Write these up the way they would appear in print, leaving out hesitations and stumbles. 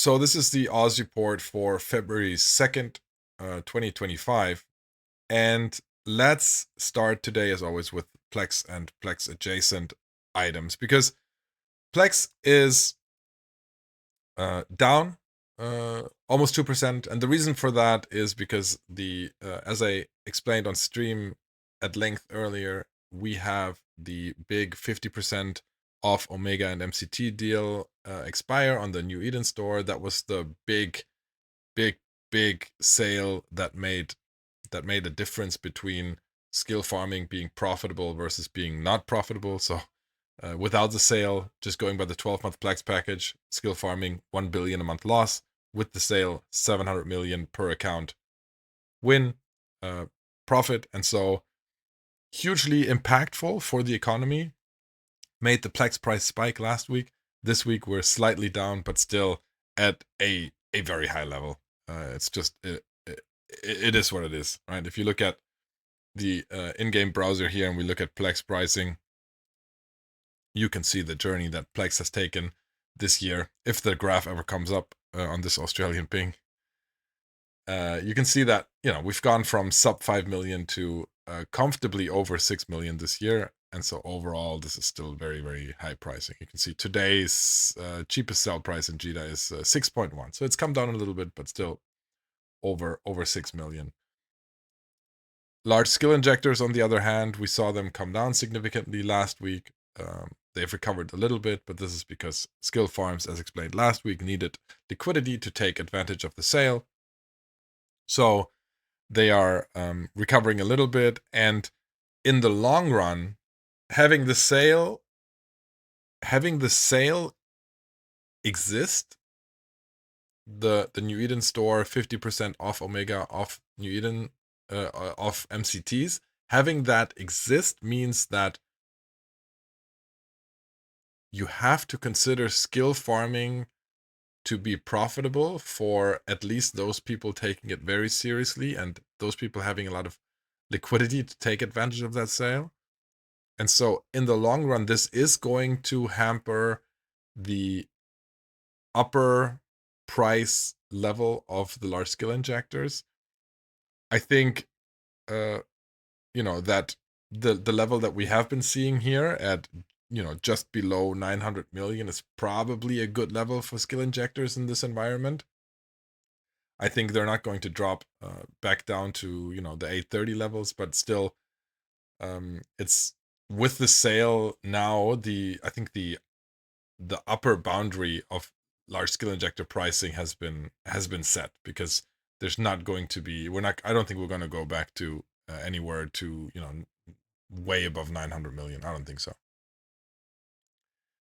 So this is the Oz report for February 2nd, 2025. And let's start today, as always, with Plex and Plex adjacent items, because Plex is down almost 2%. And the reason for that is because as I explained on stream at length earlier, we have the big 50% off Omega and MCT deal expire on the New Eden store. That was the big sale that made a difference between skill farming being profitable versus being not profitable. So without the sale, just going by the 12-month Plex package, skill farming 1 billion a month loss. With the sale, 700 million per account win, profit. And so hugely impactful for the economy. Made the Plex price spike last week. This week we're slightly down, but still at a very high level. It's just it is what it is, right? If you look at the in-game browser here and we look at Plex pricing, you can see the journey that Plex has taken this year. If the graph ever comes up on this Australian ping, you can see that we've gone from sub 5 million to comfortably over 6 million this year. And so overall, this is still very, very high pricing. You can see today's cheapest sell price in JITA is 6.1. So it's come down a little bit, but still over 6 million. Large skill injectors, on the other hand, we saw them come down significantly last week. They've recovered a little bit, but this is because skill farms, as explained last week, needed liquidity to take advantage of the sale. So they are recovering a little bit. And in the long run, having the sale exist, the New Eden store, 50% off Omega, off New Eden, off MCTs, having that exist means that you have to consider skill farming to be profitable for at least those people taking it very seriously and those people having a lot of liquidity to take advantage of that sale. And so in the long run, this is going to hamper the upper price level of the large skill injectors. I think, that the level that we have been seeing here at, just below 900 million is probably a good level for skill injectors in this environment. I think they're not going to drop back down to, the 830 levels, but still, it's with the sale now, I think the upper boundary of large skill injector pricing has been set, because there's not going to be, I don't think we're going to go back to anywhere to, way above 900 million. I don't think so.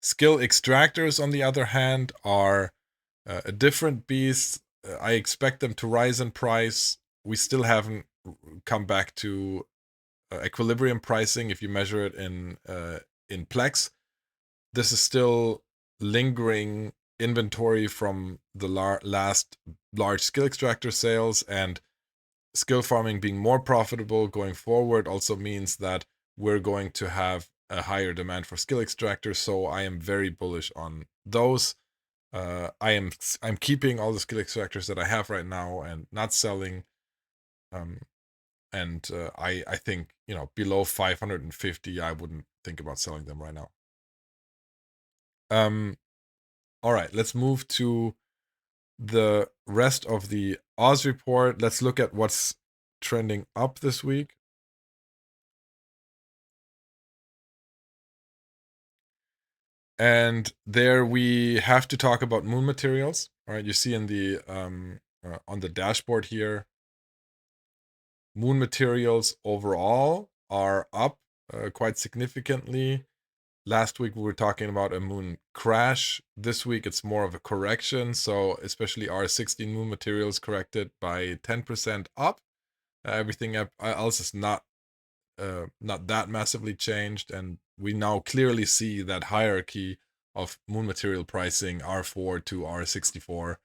Skill extractors, on the other hand, are a different beast. I expect them to rise in price. We still haven't come back to equilibrium pricing if you measure it in Plex. This is still lingering inventory from the last large skill extractor sales, and skill farming being more profitable going forward also means that we're going to have a higher demand for skill extractors. So I am very bullish on those. I'm keeping all the skill extractors that I have right now and not selling. And I think, below 550, I wouldn't think about selling them right now. All right, let's move to the rest of the Oz report. Let's look at what's trending up this week. And there we have to talk about moon materials. All right, you see in the on the dashboard here, moon materials overall are up quite significantly. Last week we were talking about a moon crash. This week it's more of a correction. So especially our 16 moon materials corrected by 10% up. Everything else is not that massively changed, and we now clearly see that hierarchy of moon material pricing, R4 to R64.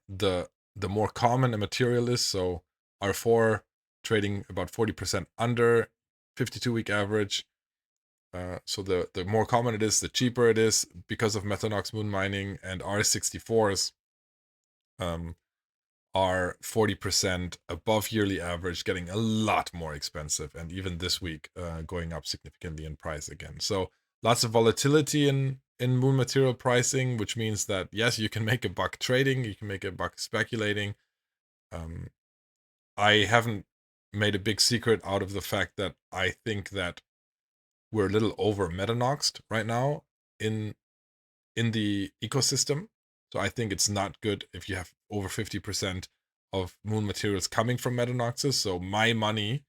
The more common a material is, so R4 trading about 40% under 52-week average. So the more common it is, the cheaper it is because of Metanox moon mining, and R64s are 40% above yearly average, getting a lot more expensive, and even this week going up significantly in price again. So lots of volatility in moon material pricing, which means that yes, you can make a buck trading, you can make a buck speculating. I haven't made a big secret out of the fact that I think that we're a little over metanoxed right now in the ecosystem. So I think it's not good if you have over 50% of moon materials coming from metanoxes. So my money,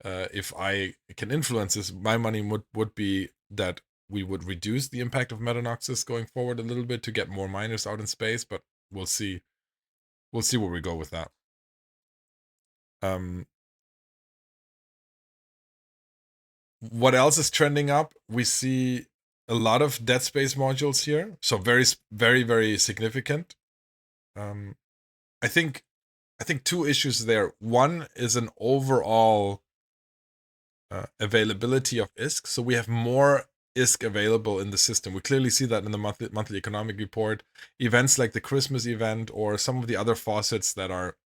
if I can influence this, my money would be that we would reduce the impact of metanoxes going forward a little bit to get more miners out in space, but we'll see. We'll see where we go with that. What else is trending up? We see a lot of Deadspace modules here, so very, very, very significant. I think two issues there. One is an overall availability of ISK. So we have more ISK available in the system. We clearly see that in the monthly economic report. Events like the Christmas event or some of the other faucets that are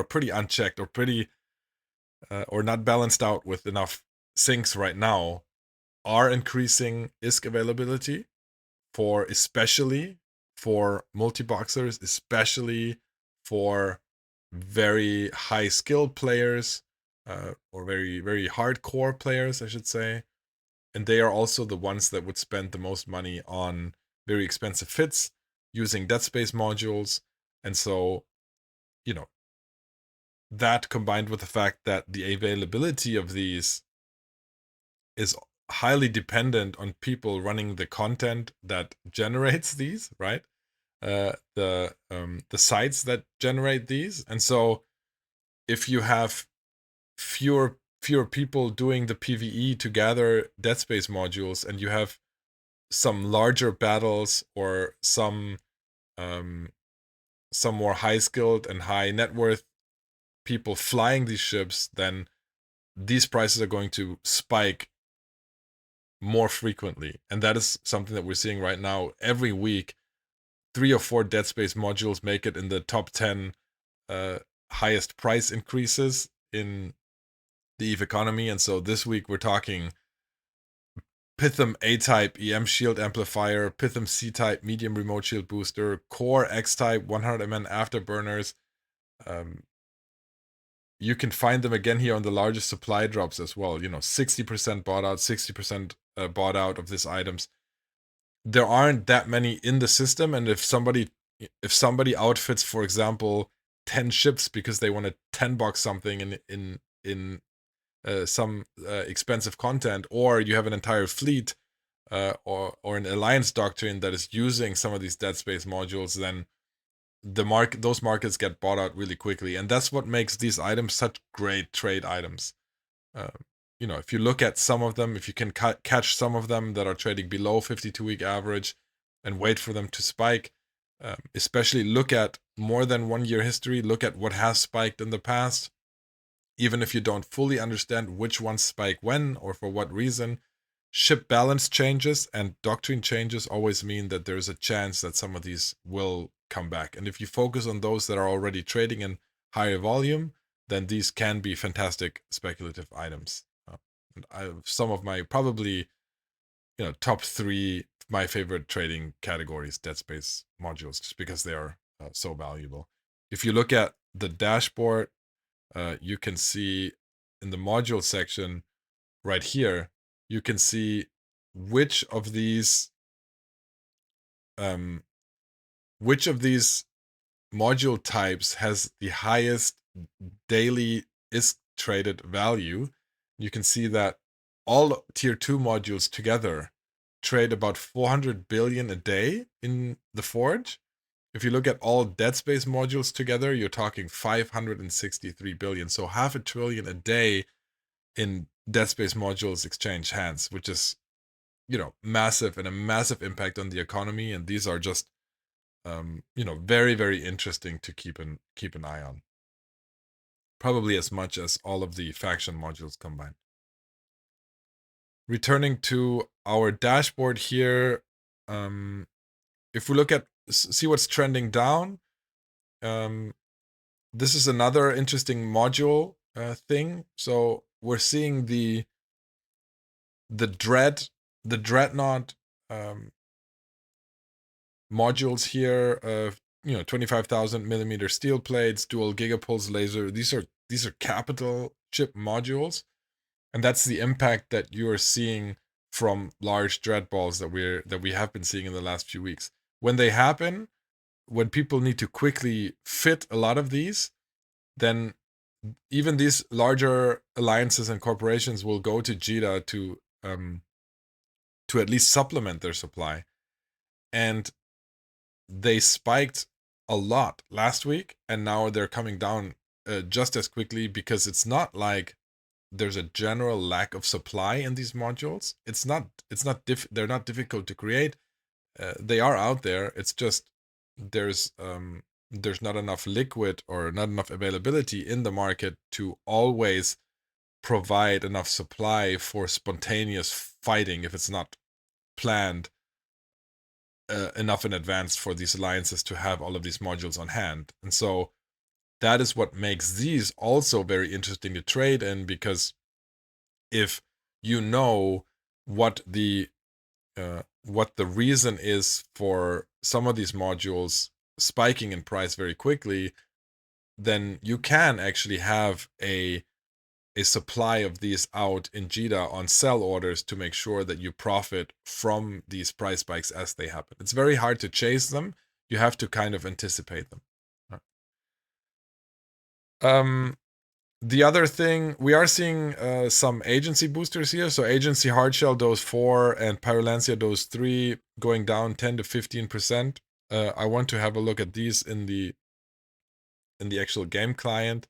pretty unchecked or pretty or not balanced out with enough sinks right now are increasing ISK availability especially for multi-boxers, especially for very high skilled players or very, very hardcore players, I should say. And they are also the ones that would spend the most money on very expensive fits using Deadspace modules. And so, that combined with the fact that the availability of these is highly dependent on people running the content that generates these, right? The sites that generate these, and so if you have fewer people doing the PvE to gather Deadspace modules, and you have some larger battles or some more high skilled and high net worth people flying these ships, then these prices are going to spike more frequently. And that is something that we're seeing right now. Every week 3 or 4 Deadspace modules make it in the top 10 highest price increases in the EVE economy. And so this week we're talking Python A-type EM shield amplifier, Python C-type medium remote shield booster, Core X-type 100 mN afterburners. You can find them again here on the largest supply drops as well. 60% bought out, 60% bought out of these items. There aren't that many in the system, and if somebody outfits, for example, 10 ships because they want to 10 box something in some expensive content, or you have an entire fleet or an alliance doctrine that is using some of these Deadspace modules, then those markets get bought out really quickly, and that's what makes these items such great trade items. If you look at some of them, if you can catch some of them that are trading below 52-week average and wait for them to spike, especially look at more than 1 year history, look at what has spiked in the past, even if you don't fully understand which ones spike when or for what reason. Ship balance changes and doctrine changes always mean that there's a chance that some of these will come back. And if you focus on those that are already trading in higher volume, then these can be fantastic speculative items. Some of my probably top 3 my favorite trading categories, Deadspace modules, just because they are so valuable. If you look at the dashboard, you can see in the module section right here, you can see which of these module types has the highest daily ISK traded value. You can see that all tier 2 modules together trade about 400 billion a day in the Forge. If you look at all Deadspace modules together, you're talking 563 billion. So $500 billion a day in Deadspace modules exchange hands, which is, massive and a massive impact on the economy. And these are just, very, very interesting to keep an eye on. Probably as much as all of the faction modules combined. Returning to our dashboard here, if we look at see what's trending down. This is another interesting module thing. So we're seeing the dreadnought modules here. 25,000 millimeter steel plates, dual gigapulse laser. These are capital chip modules, and that's the impact that you are seeing from large dread balls that we have been seeing in the last few weeks. When they happen, when people need to quickly fit a lot of these, then even these larger alliances and corporations will go to JITA to at least supplement their supply. And they spiked a lot last week, and now they're coming down just as quickly, because it's not like there's a general lack of supply in these modules. They're not difficult to create. They are out there. It's just there's not enough liquid or not enough availability in the market to always provide enough supply for spontaneous fighting if it's not planned enough in advance for these alliances to have all of these modules on hand. And so that is what makes these also very interesting to trade in, because if you know what the reason is for some of these modules spiking in price very quickly, then you can actually have a supply of these out in JITA on sell orders to make sure that you profit from these price spikes as they happen. It's very hard to chase them. You have to kind of anticipate them. The other thing, we are seeing some agency boosters here. So agency hardshell dose 4 and Pyrolantia dose 3 going down 10 to 15%. I want to have a look at these in the actual game client.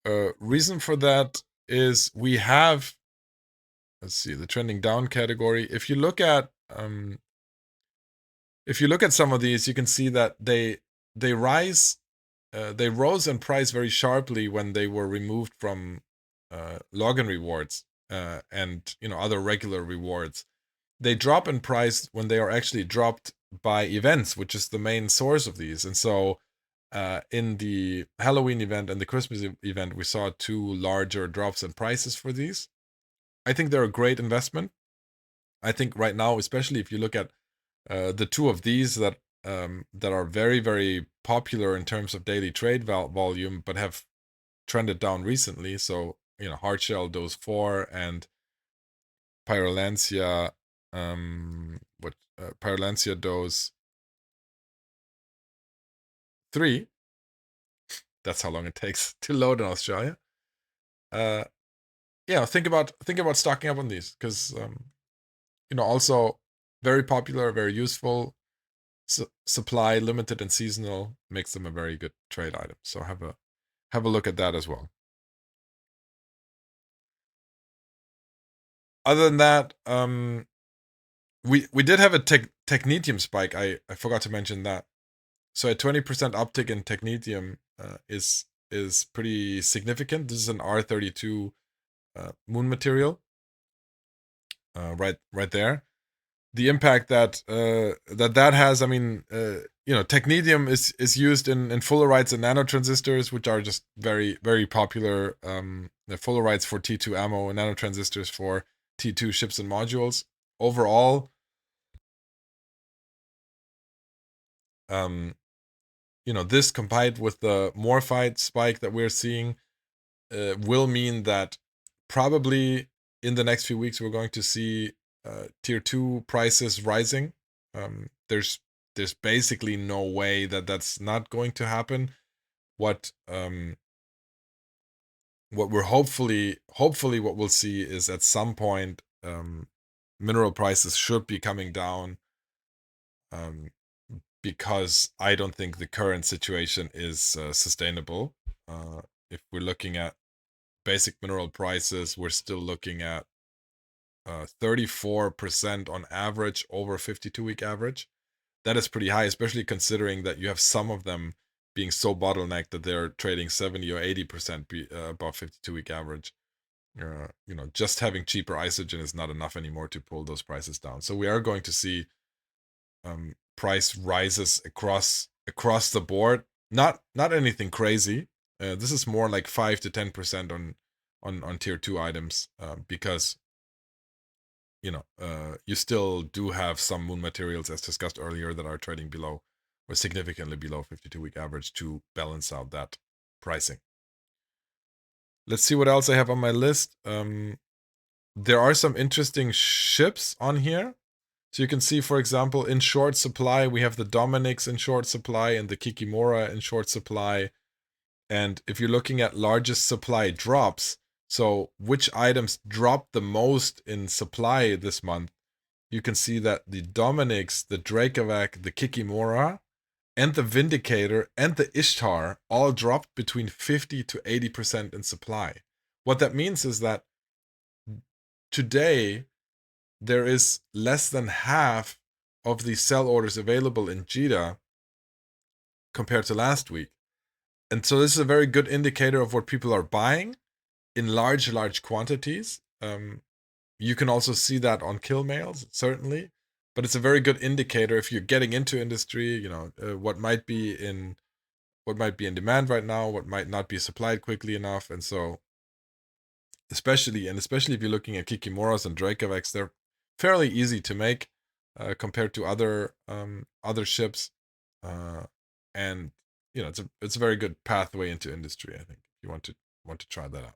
Reason for that is we have, let's see, the trending down category. If you look at some of these, you can see that they rise. They rose in price very sharply when they were removed from login rewards and other regular rewards. They drop in price when they are actually dropped by events, which is the main source of these. And so in the Halloween event and the Christmas event, we saw 2 larger drops in prices for these. I think they're a great investment. I think right now, especially if you look at the 2 of these that are very, very popular in terms of daily trade volume, but have trended down recently. So, Hardshell dose 4 and Pyrolantia, Pyrolantia dose 3. That's how long it takes to load in Australia. Think about stocking up on these, because also very popular, very useful. Supply limited and seasonal makes them a very good trade item. So have a look at that as well. Other than that, we did have a Technetium spike. I forgot to mention that. So a 20% uptick in Technetium is pretty significant. This is an R32 moon material. Right there. The impact that that has, I mean, Technetium is used in Fullerites and nanotransistors, which are just very, very popular. The Fullerites for T2 ammo and nanotransistors for T2 ships and modules. Overall, this combined with the Morphite spike that we're seeing will mean that probably in the next few weeks we're going to see tier 2 prices rising. There's basically no way that that's not going to happen. What we're hopefully what we'll see is at some point mineral prices should be coming down, because I don't think the current situation is sustainable. If we're looking at basic mineral prices, we're still looking at 34% on average over 52-week average. That is pretty high, especially considering that you have some of them being so bottlenecked that they're trading 70 or 80% above 52-week average. Just having cheaper isogen is not enough anymore to pull those prices down. So we are going to see price rises across the board. Not anything crazy. This is more like 5 to 10% on tier 2 items, because you still do have some moon materials, as discussed earlier, that are trading below or significantly below 52-week average to balance out that pricing. Let's see what else I have on my list. There are some interesting ships on here. So you can see, for example, in short supply, we have the Dominix in short supply and the Kikimora in short supply. And if you're looking at largest supply drops, so which items dropped the most in supply this month, you can see that the Dominix, the Dracovac, the Kikimora, and the Vindicator and the Ishtar all dropped between 50 to 80% in supply. What that means is that today there is less than half of the sell orders available in JITA compared to last week. And so this is a very good indicator of what people are buying in large quantities. You can also see that on kill mails, certainly, but it's a very good indicator if you're getting into industry, what might be in demand right now, what might not be supplied quickly enough. And so especially if you're looking at Kikimoras and Dracovacs, they're fairly easy to make compared to other ships, and it's a very good pathway into industry, I think, if you want to try that out.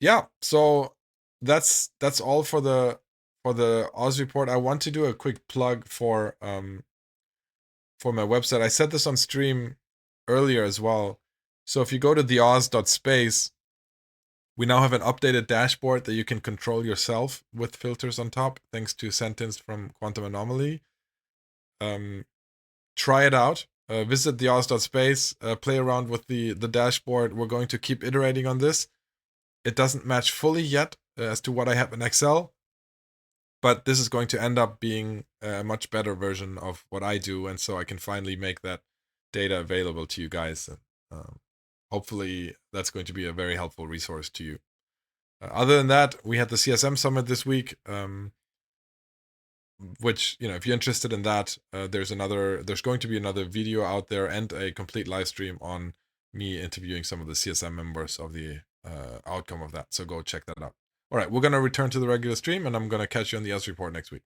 Yeah, so that's all for the Oz report. I want to do a quick plug for my website. I said this on stream earlier as well. So if you go to theoz.space, we now have an updated dashboard that you can control yourself with filters on top, thanks to Sentence from Quantum Anomaly. Try it out. Visit theoz.space, play around with the dashboard. We're going to keep iterating on this. It doesn't match fully yet as to what I have in Excel, but this is going to end up being a much better version of what I do, and so I can finally make that data available to you guys. Hopefully that's going to be a very helpful resource to you. Other than that, we had the CSM Summit this week, which, if you're interested in that, there's going to be another video out there and a complete live stream on me interviewing some of the CSM members of the outcome of that. So go check that out. All right, we're going to return to the regular stream, and I'm going to catch you on the Oz report next week.